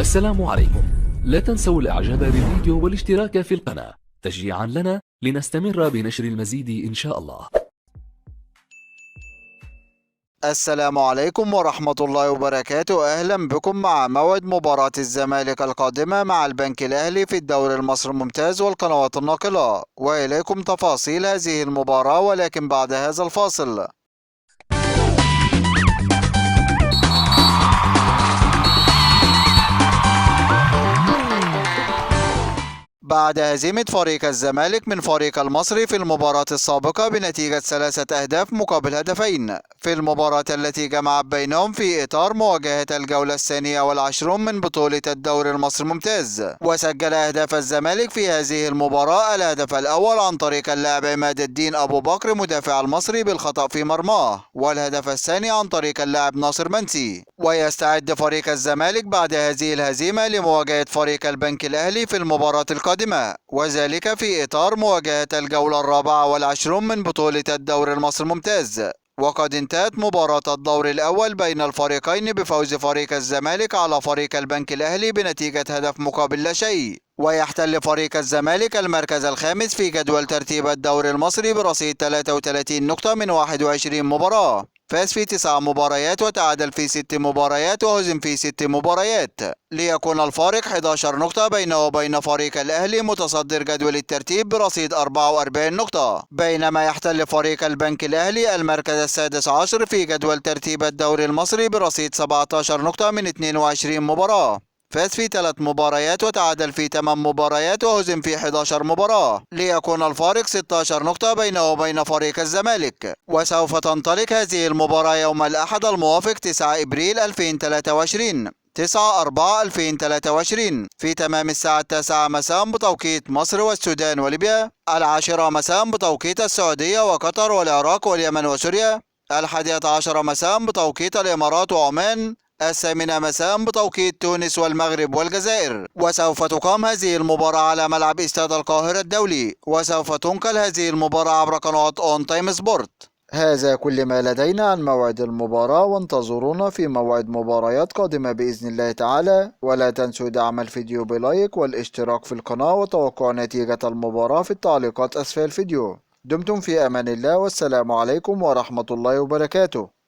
السلام عليكم. لا تنسوا الاعجاب بالفيديو والاشتراك في القناة تشجيعا لنا لنستمر بنشر المزيد إن شاء الله. السلام عليكم ورحمة الله وبركاته. أهلا بكم مع موعد مباراة الزمالك القادمة مع البنك الأهلي في الدوري المصري الممتاز والقنوات الناقلة، وإليكم تفاصيل هذه المباراة ولكن بعد هذا الفاصل. بعد هزيمة فريق الزمالك من فريق المصري في المباراة السابقة بنتيجة 3 أهداف مقابل هدفين في المباراة التي جمعت بينهم في إطار مواجهة الجولة الثانية والعشرون من بطولة الدوري المصري الممتاز، وسجل أهداف الزمالك في هذه المباراة الهدف الأول عن طريق اللاعب عماد الدين أبو بكر مدافع المصري بالخطأ في مرماه، والهدف الثاني عن طريق اللاعب ناصر منسي. ويستعد فريق الزمالك بعد هذه الهزيمة لمواجهة فريق البنك الأهلي في المباراة القادمة، وذلك في إطار مواجهة الجولة الرابعة والعشرون من بطولة الدوري المصري الممتاز. وقد انتهت مباراة الدور الأول بين الفريقين بفوز فريق الزمالك على فريق البنك الأهلي بنتيجة هدف مقابل لا شيء، ويحتل فريق الزمالك المركز الخامس في جدول ترتيب الدوري المصري برصيد 33 نقطة من 21 مباراة، فاز في 9 مباريات وتعادل في 6 مباريات وهزم في 6 مباريات، ليكون الفارق 11 نقطة بينه وبين فريق الأهلي متصدر جدول الترتيب برصيد 44 نقطة، بينما يحتل فريق البنك الأهلي المركز السادس عشر في جدول ترتيب الدوري المصري برصيد 17 نقطة من 22 مباراة، فاز في 3 مباريات وتعادل في 8 مباريات وهزم في 11 مباراة، ليكون الفارق 16 نقطة بينه وبين فريق الزمالك. وسوف تنطلق هذه المباراة يوم الأحد الموافق 9 إبريل 2023 9/4/2023 في تمام الساعة 9 مساء بتوقيت مصر والسودان وليبيا، 10 مساء بتوقيت السعودية وقطر والعراق واليمن وسوريا، 11 مساء بتوقيت الإمارات وعمان، 8 مساء بتوقيت تونس والمغرب والجزائر. وسوف تقام هذه المباراة على ملعب استاد القاهرة الدولي، وسوف تنقل هذه المباراة عبر قناة اون تايم سبورت. هذا كل ما لدينا عن موعد المباراة، وانتظرونا في موعد مباريات قادمة بإذن الله تعالى، ولا تنسوا دعم الفيديو بلايك والاشتراك في القناة وتوقع نتيجة المباراة في التعليقات أسفل الفيديو. دمتم في أمان الله، والسلام عليكم ورحمة الله وبركاته.